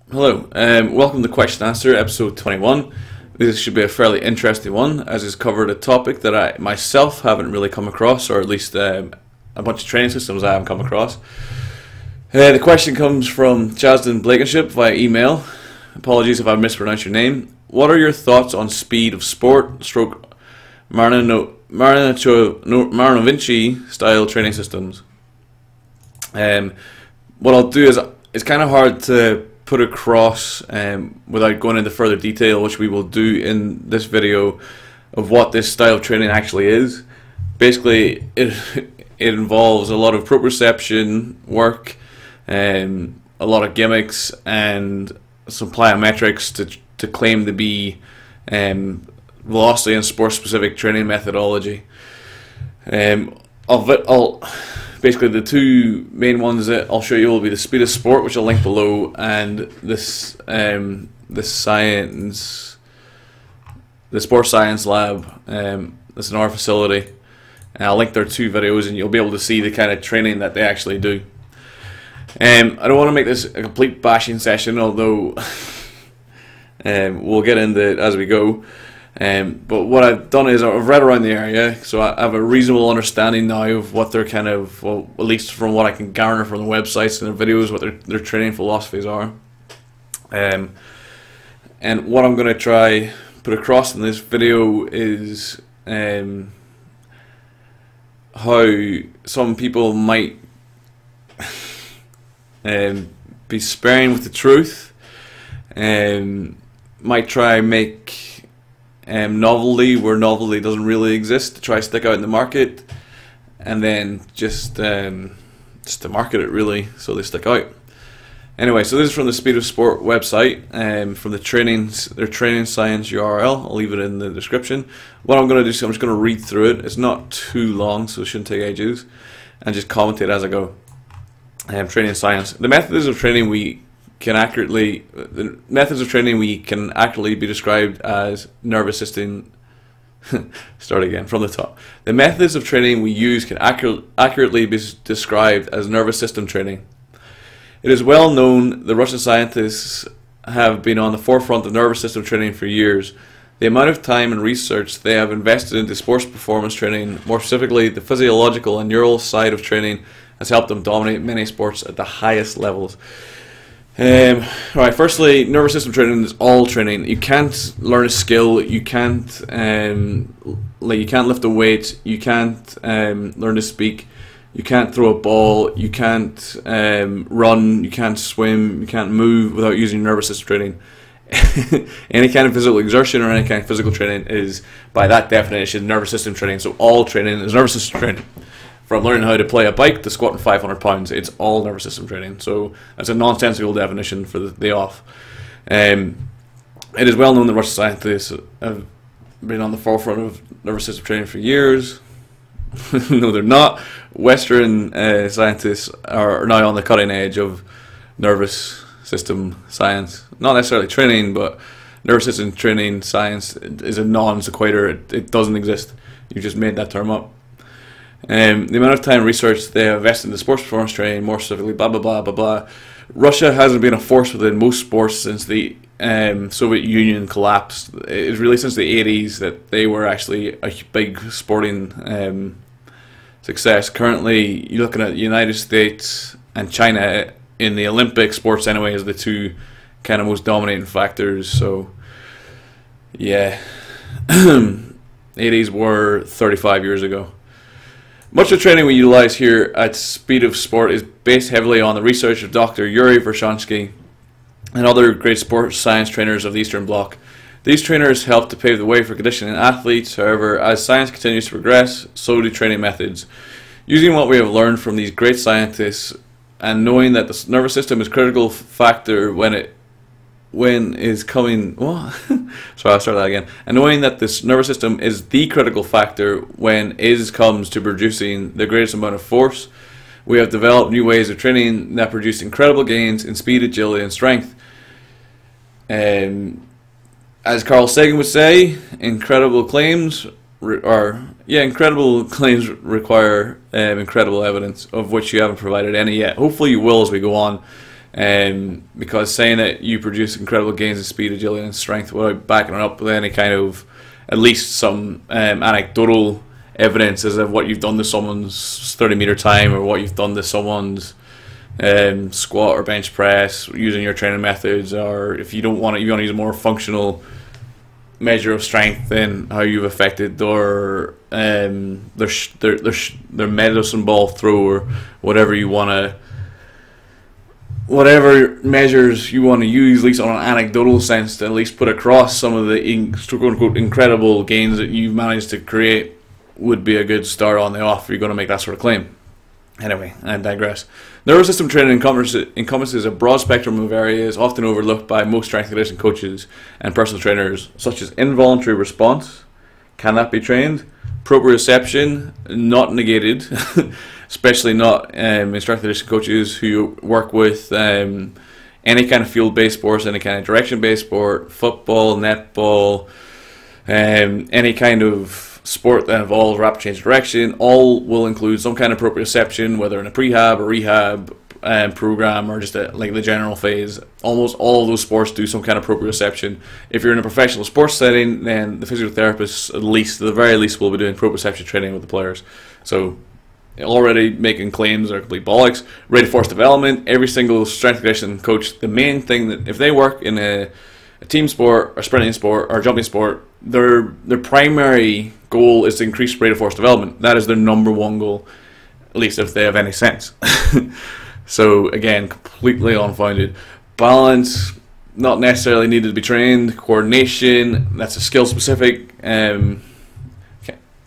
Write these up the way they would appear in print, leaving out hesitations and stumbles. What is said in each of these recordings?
Hello, welcome to Question Answer, episode 21. This should be a fairly interesting one, as it's covered a topic that I myself haven't really come across, or at least a bunch of training systems I haven't come across. The question comes from Jasden Blankenship via email. Apologies if I mispronounced your name. What are your thoughts on speed of sport stroke marinovich style training systems? What I'll do is, it's kind of hard to put across without going into further detail, which we will do in this video, of what this style of training actually is. Basically, it involves a lot of proprioception work, a lot of gimmicks, and some plyometrics to claim to be velocity and sport-specific training methodology. Basically, the two main ones that I'll show you will be the speed of sport, which I'll link below, and the sports science lab. That's in our facility. And I'll link their two videos, and you'll be able to see the kind of training that they actually do. I don't want to make this a complete bashing session, although we'll get into it as we go. But what I've done is I've read around the area, so I have a reasonable understanding now of what their kind of, well, at least from what I can garner from the websites and their videos, what their training philosophies are. And what I'm going to try put across in this video is how some people might be sparing with the truth, might try make novelty where novelty doesn't really exist, to try to stick out in the market, and then just to market it really so they stick out. Anyway, so this is from the Speed of Sport website, from their training science URL. I'll leave it in the description. What I'm going to do is I'm just going to read through it. It's not too long, so it shouldn't take ages, and just commentate as I go. Training science. The methods of training we can accurately be described as nervous system. Start again from the top. The methods of training we use can accurately be described as nervous system training. It is well known the Russian scientists have been on the forefront of nervous system training for years. The amount of time and research they have invested into sports performance training, more specifically the physiological and neural side of training, has helped them dominate many sports at the highest levels. Right. Firstly, nervous system training is all training. You can't learn a skill. You can't you can't lift a weight. You can't learn to speak. You can't throw a ball. You can't run. You can't swim. You can't move without using nervous system training. Any kind of physical exertion or any kind of physical training is, by that definition, nervous system training. So all training is nervous system training. From learning how to play a bike to squatting 500 pounds, it's all nervous system training. So that's a nonsensical definition for the off. It is well known that Russian scientists have been on the forefront of nervous system training for years. No, they're not. Western scientists are now on the cutting edge of nervous system science. Not necessarily training, but nervous system training science is a non sequitur. It doesn't exist. You just made that term up. The amount of time and research they have invested in the sports performance training, more specifically, blah blah blah blah blah. Russia hasn't been a force within most sports since the Soviet Union collapsed. It's really since the 80s that they were actually a big sporting success. Currently, you're looking at the United States and China in the Olympic sports anyway as the two kind of most dominating factors. So, yeah, 80s were 35 years ago. Much of the training we utilize here at Speed of Sport is based heavily on the research of Dr. Yuri Verkhoshansky and other great sports science trainers of the Eastern Bloc. These trainers help to pave the way for conditioning athletes. However, as science continues to progress, so do training methods. Using what we have learned from these great scientists and knowing that the nervous system is a critical factor And knowing that this nervous system is the critical factor when comes to producing the greatest amount of force, we have developed new ways of training that produce incredible gains in speed, agility, and strength. As Carl Sagan would say, incredible claims require incredible evidence, of which you haven't provided any yet. Hopefully you will as we go on. Because saying that you produce incredible gains in speed, agility, and strength without backing it up with any kind of, at least some anecdotal evidence as of what you've done to someone's 30-meter time, or what you've done to someone's squat or bench press using your training methods, or if you don't want to, you want to use a more functional measure of strength, then how you've affected their medicine ball throw, or whatever you want to, whatever measures you want to use, at least on an anecdotal sense, to at least put across some of the quote-unquote incredible gains that you've managed to create, would be a good start on the off if you're going to make that sort of claim. Anyway, I digress. Nervous system training encompasses a broad spectrum of areas often overlooked by most strength and conditioning coaches and personal trainers, such as involuntary response. Can that be trained? Proprioception, not negated, especially not in strength and conditioning coaches who work with any kind of field-based sports, any kind of direction-based sport, football, netball, any kind of sport that involves rapid change of direction. All will include some kind of proprioception, whether in a prehab or rehab program, or just like the general phase. Almost all of those sports do some kind of proprioception. If you're in a professional sports setting, then the physiotherapist, at the very least, will be doing proprioception training with the players. So already making claims are complete bollocks. Rate of force development, every single strength and conditioning coach, the main thing that if they work in a team sport, or sprinting sport, or jumping sport, their primary goal is to increase rate of force development. That is their number one goal, at least if they have any sense. So again, completely unfounded. Balance, not necessarily needed to be trained. Coordination, that's a skill specific.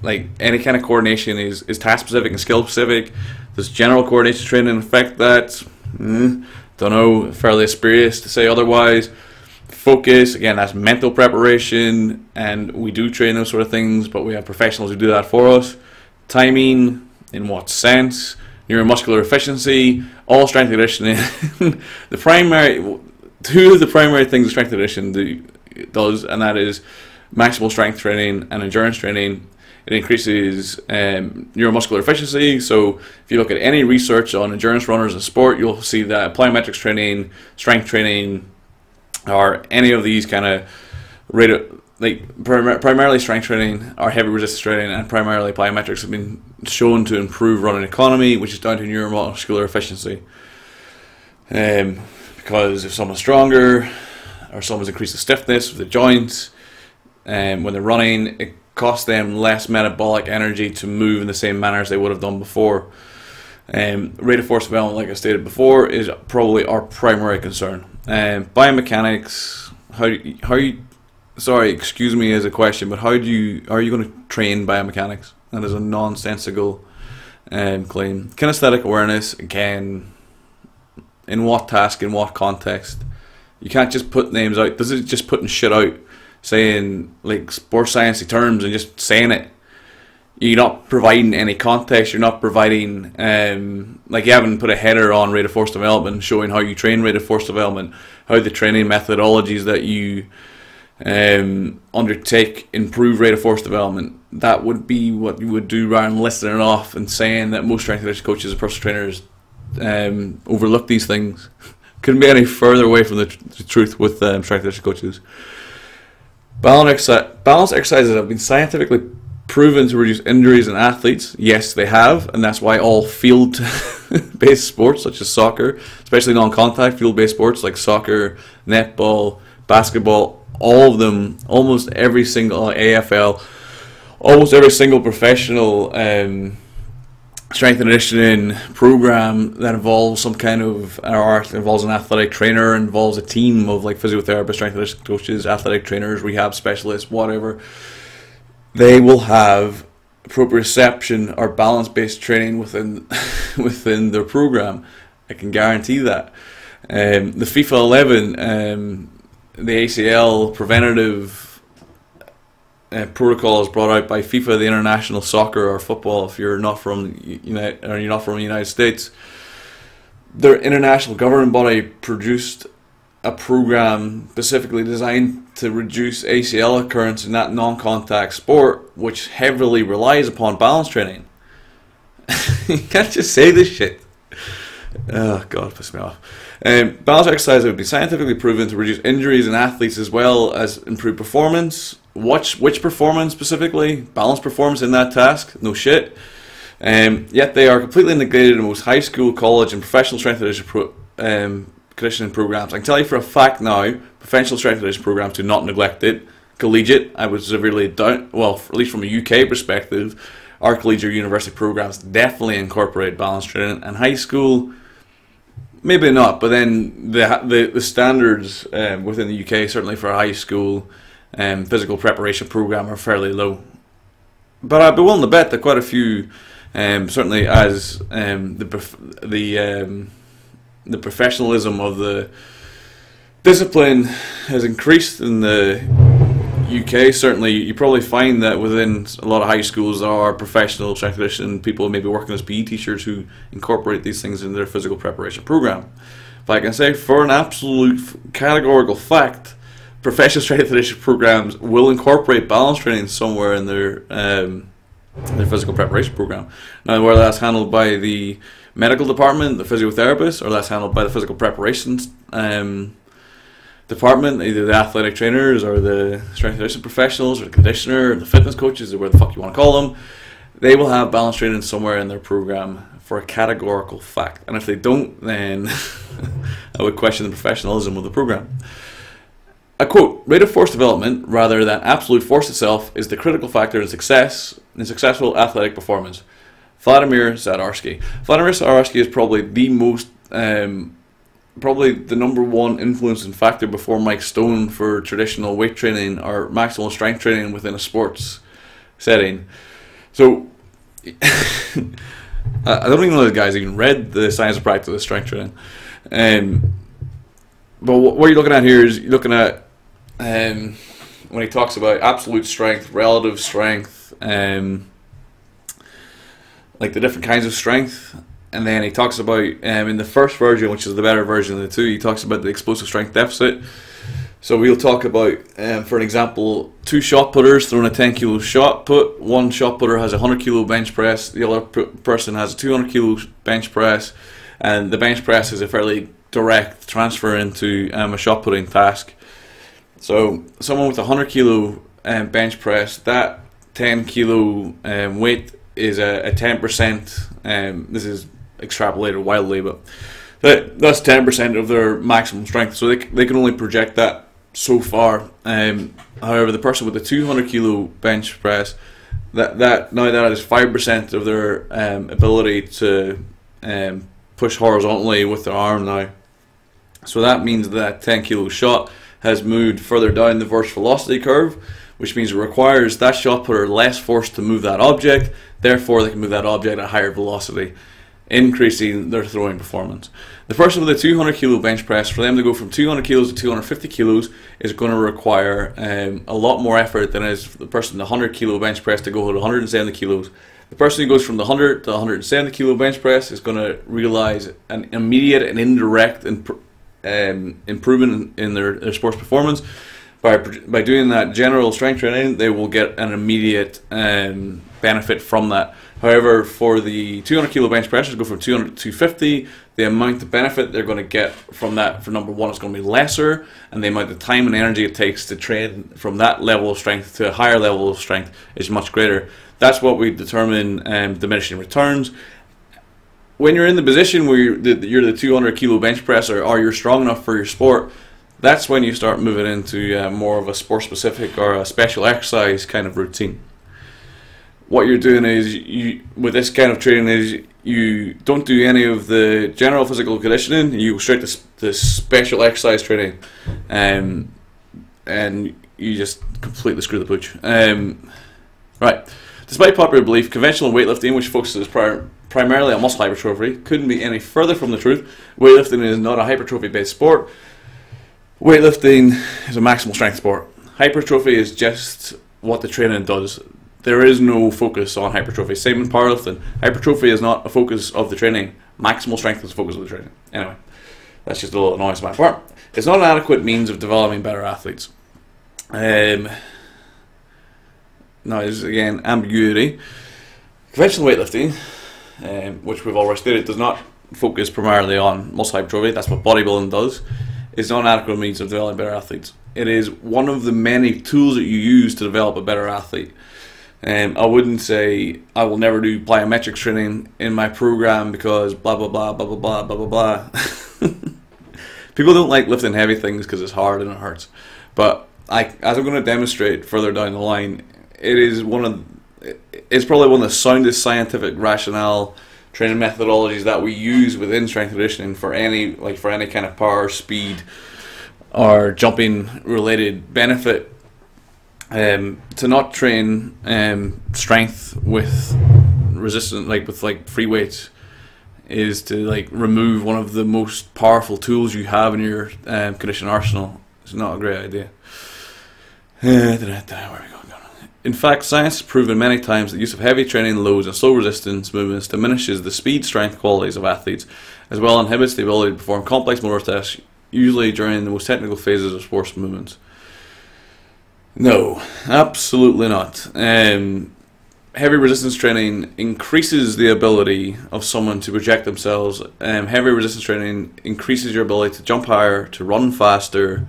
Like any kind of coordination is task specific and skill specific. Does general coordination training affect that? Don't know, fairly spurious to say otherwise. Focus, again, that's mental preparation, and we do train those sort of things, but we have professionals who do that for us. Timing, in what sense? Neuromuscular efficiency, all strength and conditioning. Two of the primary things strength and conditioning does, and that is maximal strength training and endurance training. It increases neuromuscular efficiency. So if you look at any research on endurance runners in sport, you'll see that plyometrics training, strength training, or any of these kind of primarily strength training or heavy resistance training, and primarily plyometrics have been shown to improve running economy, which is down to neuromuscular efficiency. Because if someone's stronger, or someone's increased the stiffness of the joints, when they're running, it costs them less metabolic energy to move in the same manner as they would have done before. Rate of force development, like I stated before, is probably our primary concern. Biomechanics, sorry, excuse me as a question, but are you going to train biomechanics? That is a nonsensical claim. Kinesthetic awareness, again, in what task, in what context? You can't just put names out. This is just putting shit out, saying like sports sciencey terms and just saying it. You're not providing any context. You're not providing, like you haven't put a header on rate of force development showing how you train rate of force development, how the training methodologies that you undertake improve rate of force development. That would be what you would do rather than listing it off and saying that most strength and conditioning coaches and personal trainers overlook these things. Couldn't be any further away from the truth with strength and conditioning coaches. Balance exercises have been scientifically proven to reduce injuries in athletes. Yes, they have, and that's why all field-based sports, such as soccer, especially non-contact field-based sports like soccer, netball, basketball, all of them, almost every single AFL, almost every single professional strength and conditioning program that involves some kind of art, involves an athletic trainer, involves a team of like physiotherapists, strength and conditioning coaches, athletic trainers, rehab specialists, whatever. They will have proprioception or balance-based training within their program. I can guarantee that. The FIFA 11, the ACL preventative protocols brought out by FIFA, the international soccer or football, if you're not from the United States, their international governing body produced a program specifically designed to reduce ACL occurrence in that non-contact sport, which heavily relies upon balance training. You can't just say this shit. Oh God, piss me off. Balance exercise would be scientifically proven to reduce injuries in athletes as well as improve performance. Which performance specifically? Balance performance in that task? No shit. Yet they are completely negated in most high school, college, and professional strength conditioning programs. I can tell you for a fact now, professional strength conditioning programs do not neglect it. Collegiate, I would severely doubt. Well, at least from a UK perspective, our collegiate university programs definitely incorporate balance training, and high school, maybe not. But then the standards within the UK, certainly for a high school physical preparation program, are fairly low. But I'd be willing to bet that quite a few, certainly as the professionalism of the discipline has increased in the UK, certainly you probably find that within a lot of high schools there are professional strength conditioning people maybe working as PE teachers who incorporate these things in their physical preparation program. But I can say for an absolute categorical fact, professional strength conditioning programs will incorporate balance training somewhere in their physical preparation program. Now, whether that's handled by the medical department, the physiotherapist, or that's handled by the physical preparations department, either the athletic trainers or the strength conditioning professionals or the conditioner or the fitness coaches or whatever the fuck you want to call them, they will have balance training somewhere in their program for a categorical fact. And if they don't, then I would question the professionalism of the program. I quote, rate of force development rather than absolute force itself is the critical factor in successful athletic performance. Vladimir Zadarsky. Vladimir Zadarsky is probably the most probably the number one influencing factor before Mike Stone for traditional weight training or maximal strength training within a sports setting. So I don't even know if the guys even read the Science of Practice of Strength Training. But what you're looking at here is you're looking at when he talks about absolute strength, relative strength, like the different kinds of strength. And then he talks about, in the first version, which is the better version of the two, he talks about the explosive strength deficit. So we'll talk about, for an example, two shot putters throwing a 10 kilo shot put. One shot putter has a 100 kilo bench press, the other person has a 200 kilo bench press, and the bench press is a fairly direct transfer into a shot putting task. So someone with a 100 kilo bench press, that 10 kilo weight is a 10%, this is extrapolated wildly, but that's 10% of their maximum strength, so they can only project that so far. However, the person with the 200 kilo bench press, that is 5% of their ability to push horizontally with their arm now. So that means that 10 kilo shot has moved further down the vertical velocity curve, which means it requires that shot putter less force to move that object. Therefore, they can move that object at a higher velocity, increasing their throwing performance. The person with a 200 kilo bench press, for them to go from 200 kilos to 250 kilos is going to require a lot more effort than it is for the person with the 100 kilo bench press to go to 170 kilos. The person who goes from the 100 to 170 kilo bench press is going to realize an immediate and indirect improvement in their sports performance. By doing that general strength training, they will get an immediate benefit from that. However, for the 200 kilo bench pressers, go from 200 to 250, the amount of benefit they're going to get from that, for number one, is going to be lesser, and the amount of time and energy it takes to train from that level of strength to a higher level of strength is much greater. That's what we determine diminishing returns. When you're in the position where you're the 200 kilo bench presser, or you're strong enough for your sport, that's when you start moving into more of a sport specific or a special exercise kind of routine. What you're doing is, with this kind of training, is you don't do any of the general physical conditioning, you go straight to special exercise training, and you just completely screw the pooch. Right. Despite popular belief, conventional weightlifting, which focuses primarily on muscle hypertrophy, couldn't be any further from the truth. Weightlifting is not a hypertrophy-based sport. Weightlifting is a maximal strength sport. Hypertrophy is just what the training does. There is no focus on hypertrophy. Same in powerlifting. Hypertrophy is not a focus of the training. Maximal strength is the focus of the training. Anyway, that's just a little annoyance on my part. It's not an adequate means of developing better athletes. Now, there's again ambiguity. Conventional weightlifting, which we've already stated, does not focus primarily on muscle hypertrophy. That's what bodybuilding does. It's not an adequate means of developing better athletes. It is one of the many tools that you use to develop a better athlete. I wouldn't say I will never do plyometrics training in my program because blah blah blah blah blah blah blah blah blah. People don't like lifting heavy things because it's hard and it hurts. But as I'm going to demonstrate further down the line, it's probably one of the soundest scientific rationale training methodologies that we use within strength conditioning for any kind of power, speed, or jumping related benefit. To not train strength with resistance, with free weights, is to remove one of the most powerful tools you have in your conditioning arsenal. It's not a great idea. Where are we going? In fact, science has proven many times that the use of heavy training loads and slow resistance movements diminishes the speed strength qualities of athletes, as well inhibits the ability to perform complex motor tests, usually during the most technical phases of sports movements. No, absolutely not. Heavy resistance training increases the ability of someone to project themselves. Heavy resistance training increases your ability to jump higher, to run faster.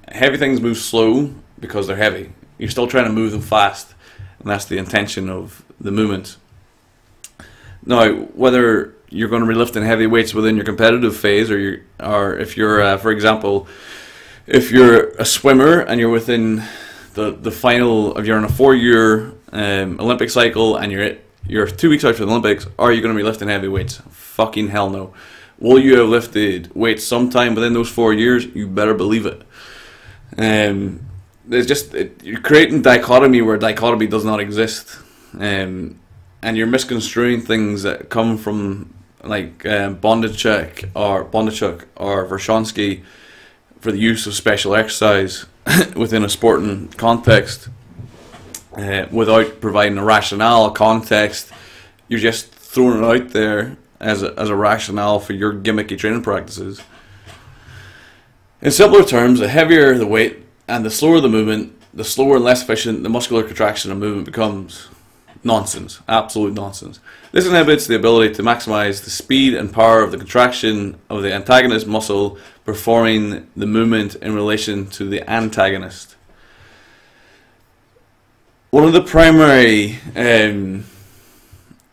Heavy things move slow because they're heavy. You're still trying to move them fast, and that's the intention of the movement. Now, whether you're going to be lifting heavy weights within your competitive phase, or if you're, for example, if you're a swimmer and you're within the final of, you're in a 4-year Olympic cycle and you're 2 weeks out from the Olympics, are you going to be lifting heavy weights? Fucking hell no. Will you have lifted weights sometime within those 4 years? You better believe it. You're creating dichotomy where dichotomy does not exist, and you're misconstruing things that come from Bondarchuk or Vershonsky for the use of special exercise within a sporting context, without providing a rationale, a context. You're just throwing it out there as a rationale for your gimmicky training practices. In simpler terms, the heavier the weight and the slower the movement, the slower and less efficient the muscular contraction of movement becomes. Nonsense. Absolute nonsense. This inhibits the ability to maximize the speed and power of the contraction of the antagonist muscle performing the movement in relation to the antagonist. One of the primary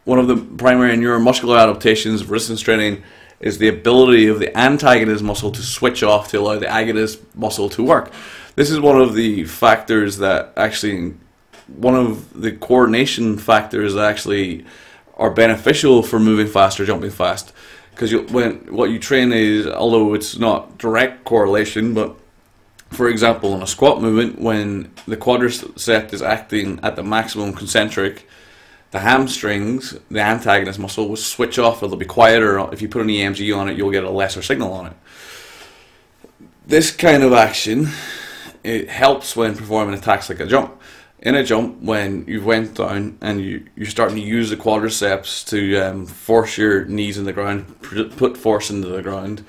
neuromuscular adaptations of resistance training is the ability of the antagonist muscle to switch off to allow the agonist muscle to work. This is one of the factors that one of the coordination factors that actually are beneficial for moving fast or jumping fast. Because what you train is, although it's not direct correlation, but for example, in a squat movement, when the quadricep is acting at the maximum concentric, the hamstrings, the antagonist muscle, will switch off. It'll be quieter. If you put an EMG on it, you'll get a lesser signal on it. This kind of action, it helps when performing attacks like a jump. In a jump, when you went down and you're starting to use the quadriceps to force your knees in the ground, put force into the ground,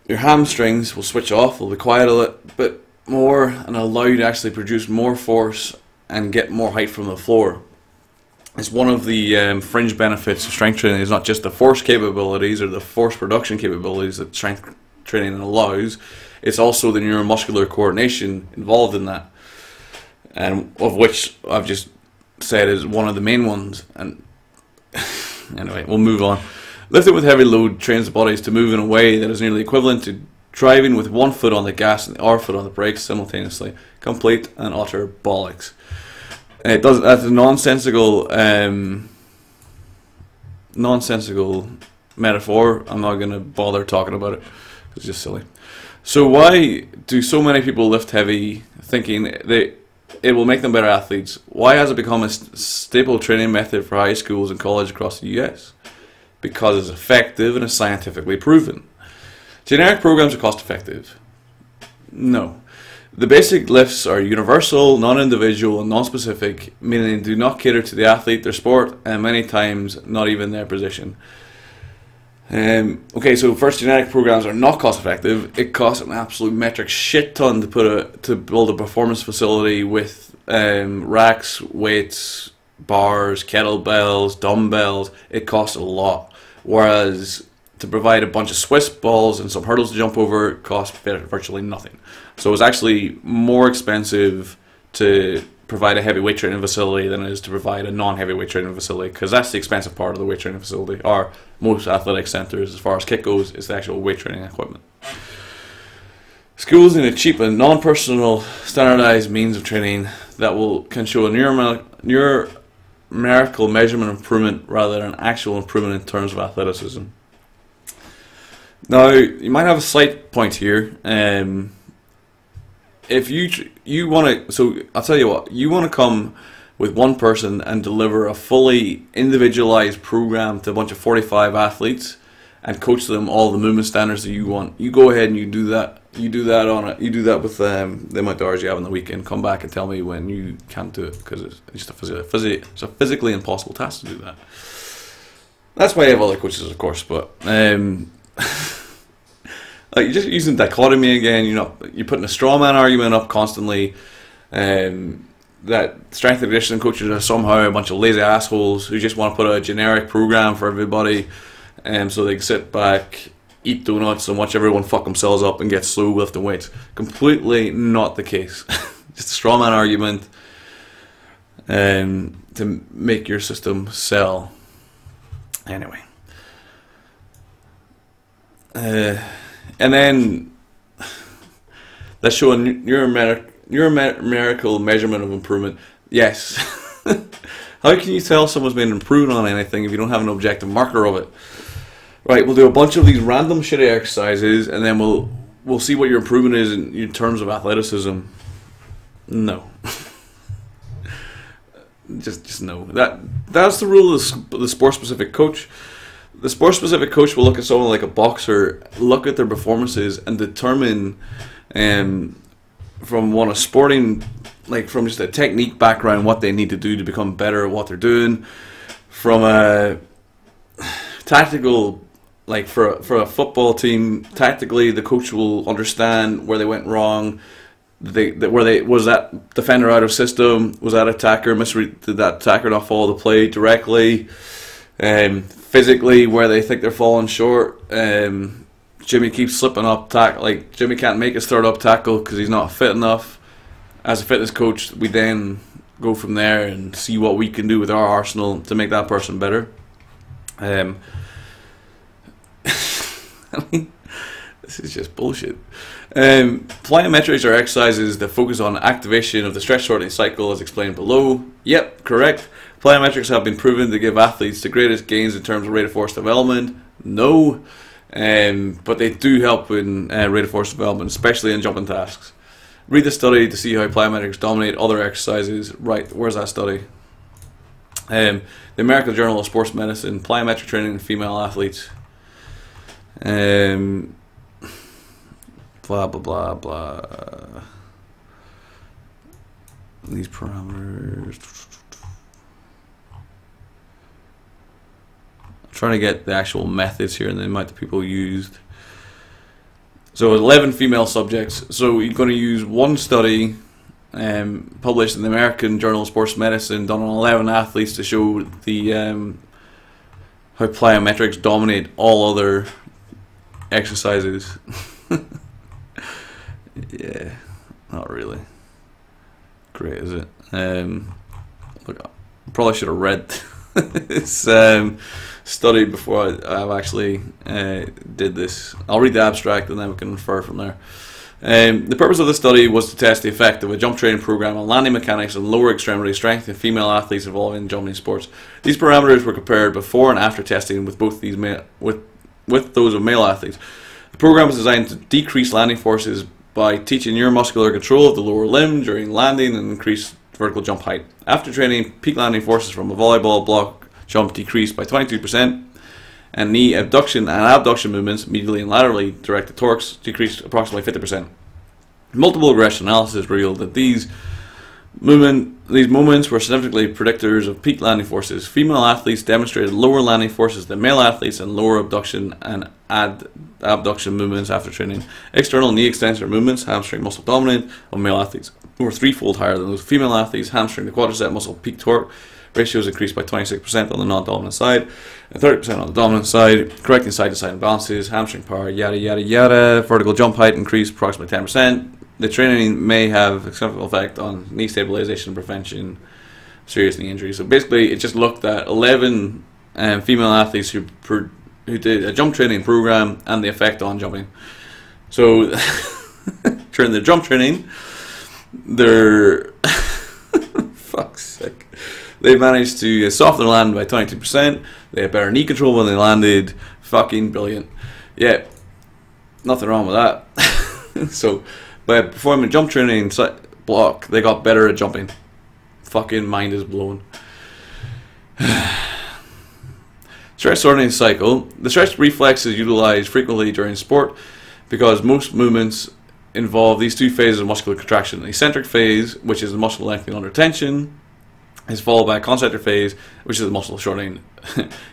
your hamstrings will switch off. They'll be quiet a little bit more and allow you to actually produce more force and get more height from the floor. It's one of the fringe benefits of strength training. Is not just the force capabilities or the force production capabilities that strength training allows. It's also the neuromuscular coordination involved in that, and of which I've just said is one of the main ones. And anyway, we'll move on. Lifting with heavy load trains the bodies to move in a way that is nearly equivalent to driving with one foot on the gas and the other foot on the brakes simultaneously. Complete and utter bollocks. It does. That's a nonsensical metaphor. I'm not going to bother talking about it. It's just silly. So why do so many people lift heavy, thinking it will make them better athletes? Why has it become a staple training method for high schools and colleges across the US? Because it's effective and is scientifically proven. Generic programs are cost effective. No. The basic lifts are universal, non-individual, and non-specific, meaning they do not cater to the athlete, their sport, and many times not even their position. Okay, so first, generic programs are not cost-effective. It costs an absolute metric shit ton to build a performance facility with racks, weights, bars, kettlebells, dumbbells, it costs a lot. Whereas to provide a bunch of Swiss balls and some hurdles to jump over costs virtually nothing. So it's actually more expensive to provide a heavy weight training facility than it is to provide a non-heavy weight training facility, because that's the expensive part of the weight training facility, or most athletic centers as far as kit goes, is the actual weight training equipment. Schools need a cheap and non-personal standardized means of training that can show a numerical measurement improvement rather than an actual improvement in terms of athleticism. Now, you might have a slight point here. If you want to, so I'll tell you what, you want to come with one person and deliver a fully individualized program to a bunch of 45 athletes and coach them all the movement standards that you want. You go ahead and you do that. You do that with the amount of hours you have on the weekend. Come back and tell me when you can't do it, because it's just it's a physically impossible task to do that. That's why you have other coaches, of course, but like, you're just using dichotomy again. You're putting a straw man argument up constantly. That strength and conditioning coaches are somehow a bunch of lazy assholes who just want to put a generic program for everybody, so they can sit back, eat donuts, and watch everyone fuck themselves up and get slow lifting weights. Completely not the case. Just a straw man argument to make your system sell. Anyway. And then let's show a numerical measurement of improvement. Yes. How can you tell someone's been improving on anything if you don't have an objective marker of it? Right, we'll do a bunch of these random shitty exercises, and then we'll see what your improvement is in terms of athleticism. No. just no. That's the rule of the sport-specific coach. The sport-specific coach will look at someone like a boxer, look at their performances, and determine from one a sporting, like from just a technique background, what they need to do to become better at what they're doing. From a tactical, like for a football team, tactically the coach will understand where they went wrong. Was that defender out of system? Was that attacker did that attacker not follow the play directly? Physically, where they think they're falling short. Jimmy keeps slipping up like Jimmy can't make his third up tackle because he's not fit enough. As a fitness coach, we then go from there and see what we can do with our arsenal to make that person better. I mean, this is just bullshit. Plyometrics are exercises that focus on activation of the stretch shortening cycle as explained below. Yep, correct. Plyometrics have been proven to give athletes the greatest gains in terms of rate of force development. No. But they do help in rate of force development, especially in jumping tasks. Read the study to see how plyometrics dominate other exercises. Right, where's that study? The American Journal of Sports Medicine, plyometric training in female athletes. Blah, blah, blah, blah. These parameters. I'm trying to get the actual methods here and the amount of people used. So 11 female subjects. So you're going to use one study published in the American Journal of Sports Medicine done on 11 athletes to show the how plyometrics dominate all other exercises. Yeah, not really great, is it? Look, I probably should have read this study before I've actually did this. I'll read the abstract and then we can infer from there. The purpose of the study was to test the effect of a jump training program on landing mechanics and lower extremity strength in female athletes involved in jumping sports. These parameters were compared before and after testing with both these with those of male athletes. The program was designed to decrease landing forces by teaching neuromuscular control of the lower limb during landing and increase vertical jump height. After training, peak landing forces from a volleyball block jump decreased by 22%, and knee abduction and abduction movements, medially and laterally directed torques, decreased approximately 50%. Multiple regression analysis revealed that these moments were significantly predictors of peak landing forces. Female athletes demonstrated lower landing forces than male athletes and lower abduction and abduction movements after training. External knee extensor movements, hamstring muscle dominant, of male athletes were threefold higher than those female athletes. Hamstring, the quadricep muscle peak torque ratios increased by 26% on the non-dominant side and 30% on the dominant side, correcting side-to-side imbalances, hamstring power, yada yada yada. Vertical jump height increased approximately 10%. The training may have a significant effect on knee stabilization and prevention of serious knee injuries. So basically, it just looked at 11 female athletes who did a jump training program and the effect on jumping. So during the jump training, they're fuck's sake. They managed to soften their land by 22%. They had better knee control when they landed. Fucking brilliant. Yeah, nothing wrong with that. So by performing jump training block, they got better at jumping. Fucking mind is blown. Stretch shortening cycle. The stretch reflex is utilized frequently during sport because most movements involve these two phases of muscular contraction. The eccentric phase, which is the muscle lengthening under tension, is followed by a concentric phase, which is the muscle shortening.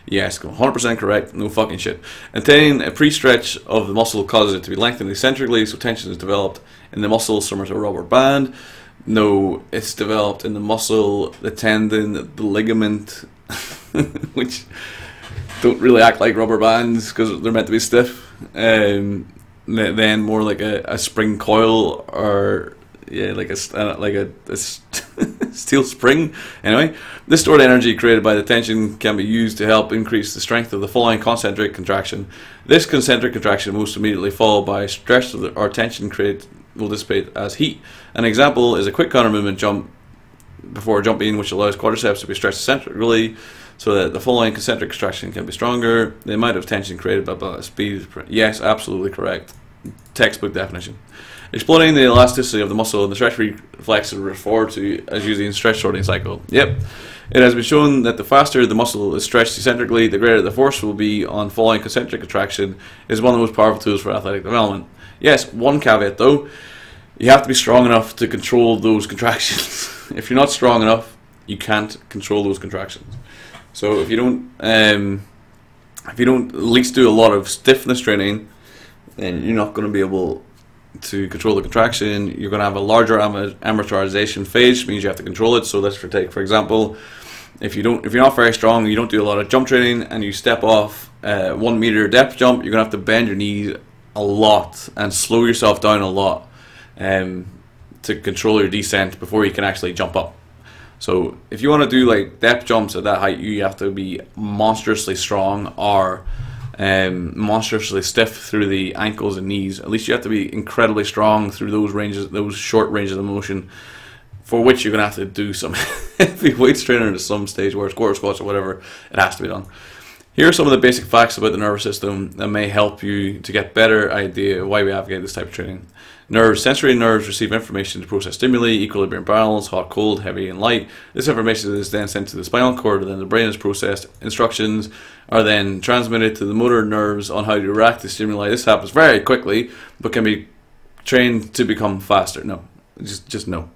Yes, 100% correct, no fucking shit. Attaining a pre-stretch of the muscle causes it to be lengthened eccentrically, so tension is developed in the muscle similar to a rubber band. No, it's developed in the muscle, the tendon, the ligament, which don't really act like rubber bands because they're meant to be stiff. Then more like a spring coil, or yeah, like a steel spring. Anyway, this stored energy created by the tension can be used to help increase the strength of the following concentric contraction. This concentric contraction most immediately followed by stress of or tension created will dissipate as heat. An example is a quick counter movement jump before jumping, which allows quadriceps to be stretched eccentrically so that the following concentric contraction can be stronger. The amount of tension created by the speed. Yes, absolutely correct. Textbook definition. Exploding the elasticity of the muscle and the stretch reflex is referred to as using stretch shortening cycle. Yep. It has been shown that the faster the muscle is stretched eccentrically, the greater the force will be on following concentric contraction. Is one of the most powerful tools for athletic development. Yes, one caveat though. You have to be strong enough to control those contractions. If you're not strong enough, you can't control those contractions. So if you don't at least do a lot of stiffness training, then you're not going to be able to control the contraction. You're going to have a larger amortization phase, which means you have to control it. So let's take, for example, if you're not very strong, you don't do a lot of jump training, and you step off 1 meter depth jump, you're going to have to bend your knees a lot and slow yourself down a lot to control your descent before you can actually jump up. So if you want to do like depth jumps at that height, you have to be monstrously strong or monstrously stiff through the ankles and knees. At least you have to be incredibly strong through those ranges, those short ranges of motion, for which you're going to have to do some heavy weights training at some stage, where it's quarter squats or whatever, it has to be done. Here are some of the basic facts about the nervous system that may help you to get a better idea of why we advocate this type of training. Sensory nerves receive information to process stimuli, equilibrium balance, hot, cold, heavy, and light. This information is then sent to the spinal cord, and then the brain is processed. Instructions are then transmitted to the motor nerves on how to react to stimuli. This happens very quickly, but can be trained to become faster. No, just no.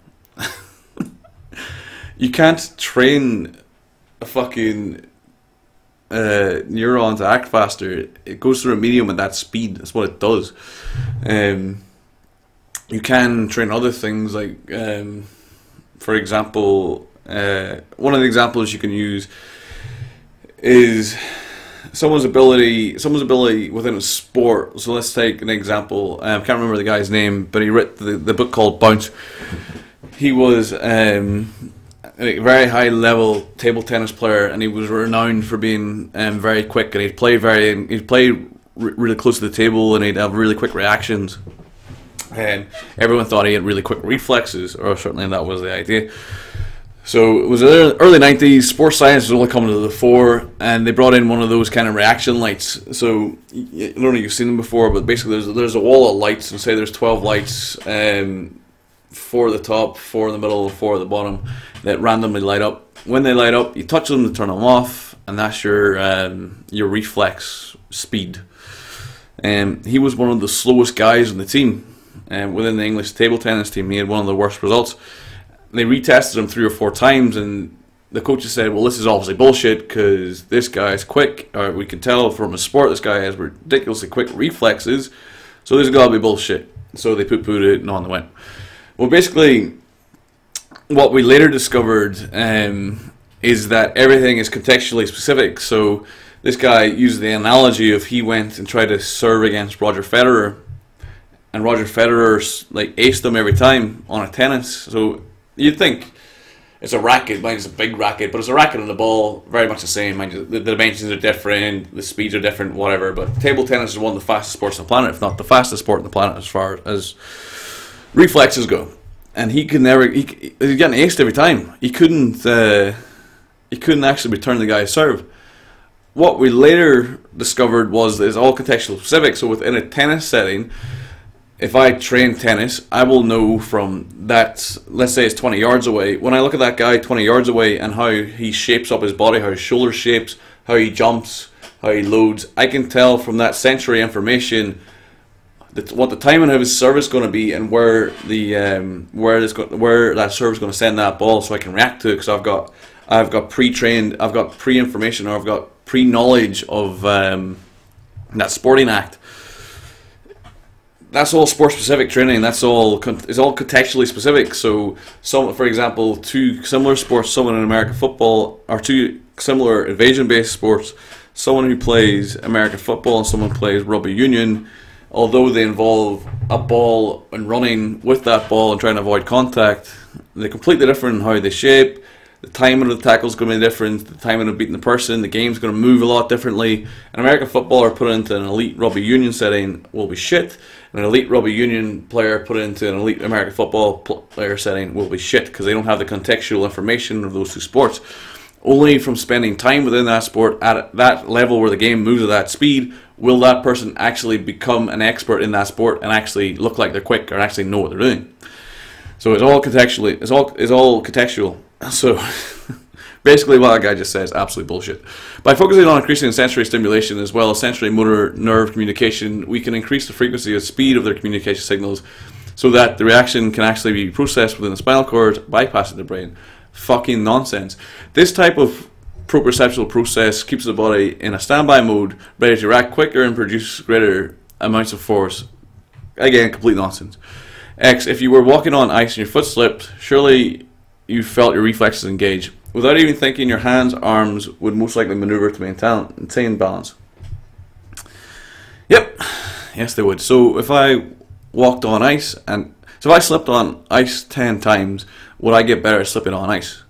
You can't train a fucking neuron to act faster. It goes through a medium at that speed. That's what it does. You can train other things, like for example, one of the examples you can use is someone's ability within a sport. So let's take an example. I can't remember the guy's name, but he wrote the book called Bounce. He was a very high level table tennis player, and he was renowned for being very quick, and he'd play really close to the table, and he'd have really quick reactions. And everyone thought he had really quick reflexes, or certainly that was the idea. So it was the early 90s, sports science was only coming to the fore, and they brought in one of those kind of reaction lights. So I don't know if you've seen them before, but basically there's a wall of lights, and say there's 12 lights, 4 at the top, 4 in the middle, 4 at the bottom, that randomly light up. When they light up, you touch them to turn them off, and that's your reflex speed. He was one of the slowest guys on the team. Within the English table tennis team, he had one of the worst results. They retested him 3 or 4 times, and the coaches said, well, this is obviously bullshit, because this guy's quick, or we can tell from his sport this guy has ridiculously quick reflexes, so this has got to be bullshit. So they poo-pooed it, and on they went. Well, basically, what we later discovered is that everything is contextually specific. So this guy uses the analogy of he went and tried to serve against Roger Federer, and Roger Federer like aced him every time on a tennis. So you'd think it's a racket, mine's a big racket, but it's a racket and the ball, very much the same. Mind you, the dimensions are different, the speeds are different, whatever. But table tennis is one of the fastest sports on the planet, if not the fastest sport on the planet as far as reflexes go. And he could never, he's getting aced every time. He couldn't actually return the guy's serve. What we later discovered was that it's all contextual specific. So within a tennis setting, if I train tennis, I will know from that, let's say it's 20 yards away, when I look at that guy 20 yards away and how he shapes up his body, how his shoulder shapes, how he jumps, how he loads, I can tell from that sensory information what the timing of his serve is going to be and where that serve is going to send that ball, so I can react to it, because I've got pre-trained, I've got pre-information, or I've got pre-knowledge of that sporting act. That's all sport-specific training. It's all contextually specific. So, for example, two similar sports, someone in American football, or two similar invasion-based sports, someone who plays American football and someone plays rugby union, although they involve a ball and running with that ball and trying to avoid contact, they're completely different in how they shape. The timing of the tackle is going to be different. The timing of beating the person, the game's going to move a lot differently. An American footballer put into an elite rugby union setting will be shit. An elite rugby union player put into an elite American football player setting will be shit, because they don't have the contextual information of those two sports. Only from spending time within that sport at that level where the game moves at that speed will that person actually become an expert in that sport and actually look like they're quick or actually know what they're doing. So it's all contextually. It's all contextual. So basically what that guy just says, absolute bullshit. By focusing on increasing sensory stimulation as well as sensory motor nerve communication, we can increase the frequency and speed of their communication signals so that the reaction can actually be processed within the spinal cord, bypassing the brain. Fucking nonsense. This type of proprioceptional process keeps the body in a standby mode, ready to react quicker and produce greater amounts of force. Again, complete nonsense. X, if you were walking on ice and your foot slipped, surely you felt your reflexes engage. Without even thinking, your hands, arms would most likely maneuver to maintain balance. Yep, yes they would. So if I walked on ice, so if I slipped on ice 10 times, would I get better at slipping on ice?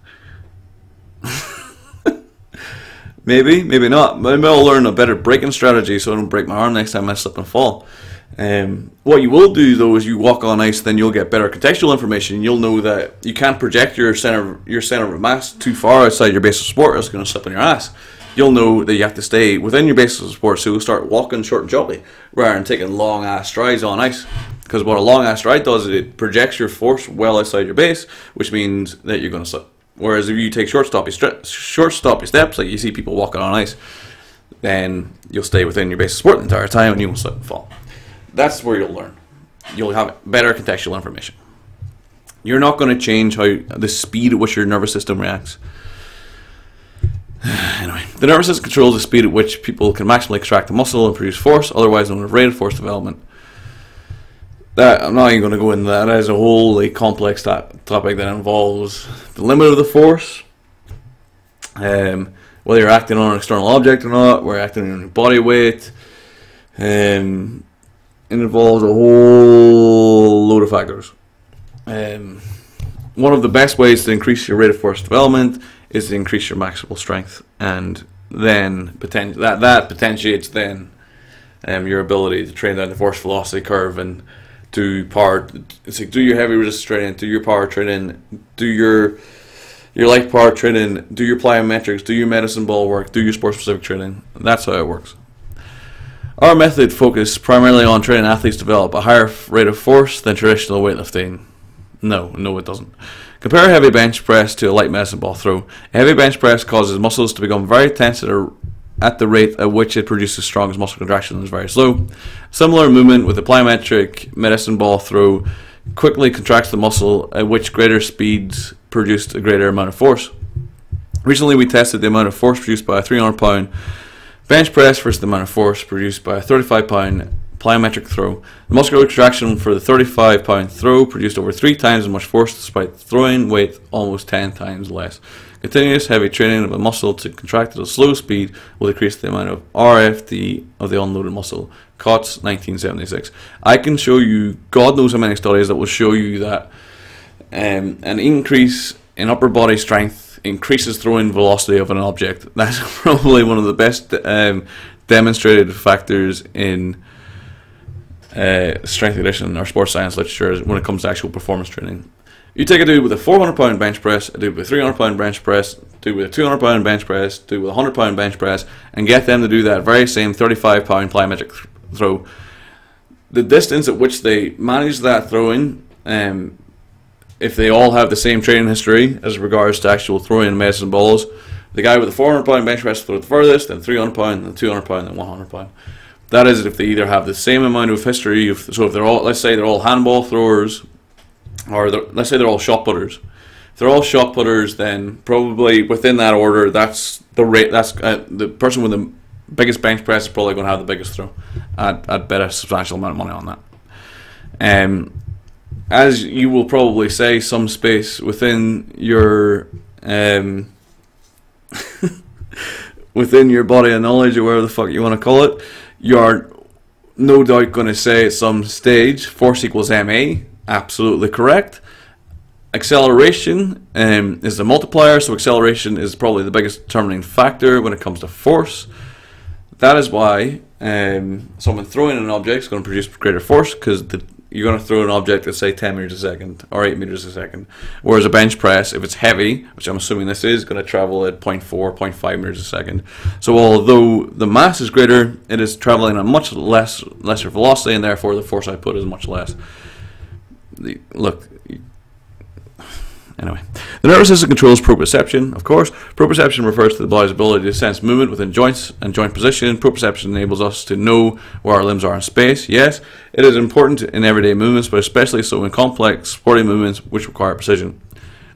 Maybe, maybe not. Maybe I'll learn a better braking strategy so I don't break my arm next time I slip and fall. What you will do though is you walk on ice, then you'll get better contextual information. You'll know that you can't project your center of mass too far outside your base of support, or it's going to slip on your ass. You'll know that you have to stay within your base of support, so you'll start walking short and choppy rather than taking long ass strides on ice. Because what a long ass stride does is it projects your force well outside your base, which means that you're going to slip. Whereas if you take short stoppy steps, like you see people walking on ice, then you'll stay within your base of support the entire time and you won't slip and fall. That's where you'll learn. You'll have better contextual information. You're not going to change the speed at which your nervous system reacts. Anyway, the nervous system controls the speed at which people can maximally contract the muscle and produce force, otherwise known as rate of force development. I'm not even going to go into that. That is a wholly complex topic that involves the limit of the force, whether you're acting on an external object or not, whether you're acting on your body weight. It involves a whole load of factors. One of the best ways to increase your rate of force development is to increase your maximal strength, and then that potentiates then your ability to train down the force velocity curve and do power. It's like do your heavy resistance training, do your power training, do your light power training, do your plyometrics, do your medicine ball work, do your sport specific training. That's how it works. Our method focuses primarily on training athletes to develop a higher rate of force than traditional weightlifting. No, it doesn't. Compare a heavy bench press to a light medicine ball throw. A heavy bench press causes muscles to become very tense at the rate at which it produces strongest muscle contraction is very slow. Similar movement with the plyometric medicine ball throw quickly contracts the muscle, at which greater speeds produced a greater amount of force. Recently we tested the amount of force produced by a 300 pound bench press versus the amount of force produced by a 35 pound plyometric throw. The muscular contraction for the 35-pound throw produced over 3 times as much force despite throwing weight almost 10 times less. Continuous heavy training of a muscle to contract at a slow speed will decrease the amount of RFD of the unloaded muscle. Kotz, 1976. I can show you God knows how many studies that will show you that an increase in upper body strength increases throwing velocity of an object. That's probably one of the best demonstrated factors in strength and conditioning or sports science literature when it comes to actual performance training. You take a dude with a 400-pound bench press, a dude with a 300-pound bench press, a dude with a 200-pound bench press, a dude with a 100-pound bench press, and get them to do that very same 35-pound plyometric throw. The distance at which they manage that throwing, if they all have the same training history as regards to actual throwing and medicine balls, the guy with the 400-pound bench press will throw the furthest, then 300-pound, then 200-pound, then 100-pound. That is if they either have the same amount of history. So if they're all, let's say they're all handball throwers, or let's say they're all shot putters. If they're all shot putters, then probably within that order, that's the rate. That's the person with the biggest bench press is probably going to have the biggest throw. I'd bet a substantial amount of money on that. As you will probably say, some space within your within your body of knowledge, or whatever the fuck you want to call it, you're no doubt going to say at some stage force equals ma. Absolutely correct. Acceleration is the multiplier, so acceleration is probably the biggest determining factor when it comes to force. That is why someone throwing an object is going to produce greater force, because you're going to throw an object at, say, 10 meters a second or 8 meters a second. Whereas a bench press, if it's heavy, which I'm assuming this is, going to travel at 0.4, 0.5 meters a second. So although the mass is greater, it is traveling at much lesser velocity, and therefore the force output is much less. Anyway, the nervous system controls proprioception, of course. Proprioception refers to the body's ability to sense movement within joints and joint position. Proprioception enables us to know where our limbs are in space. Yes, it is important in everyday movements, but especially so in complex sporting movements which require precision.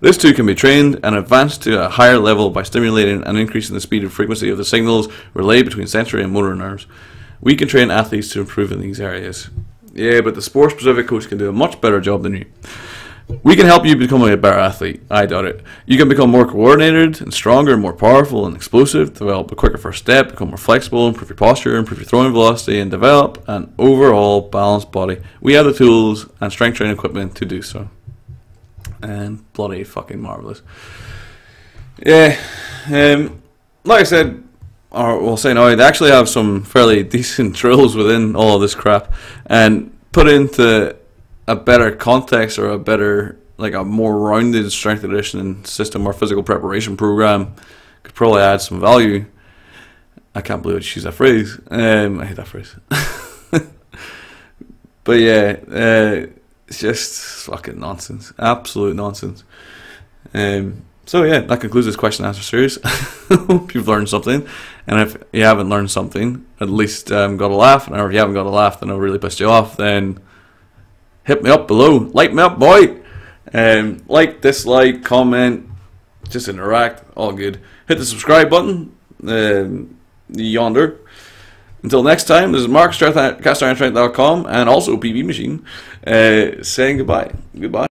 This too can be trained and advanced to a higher level by stimulating and increasing the speed and frequency of the signals relayed between sensory and motor nerves. We can train athletes to improve in these areas. Yeah, but the sports-specific coach can do a much better job than you. We can help you become a better athlete. I doubt it. You can become more coordinated and stronger, more powerful and explosive, develop a quicker first step, become more flexible, improve your posture, improve your throwing velocity, and develop an overall balanced body. We have the tools and strength training equipment to do so. And bloody fucking marvelous. Yeah, like I said, or we'll say now, they actually have some fairly decent drills within all of this crap, and put into a better context, or a better, like a more rounded strength and conditioning system or physical preparation program could probably add some value. I can't believe I just used that phrase. I hate that phrase. But yeah, it's just fucking nonsense, absolute nonsense. So yeah, that concludes this question and answer series. Hope you've learned something, and if you haven't learned something, at least got a laugh. And if you haven't got a laugh, then it really pissed you off, then hit me up below. Light me up, boy. Like, dislike, comment, just interact, all good. Hit the subscribe button yonder. Until next time, this is Mark, castironstrength.com, and also PB Machine, saying goodbye. Goodbye.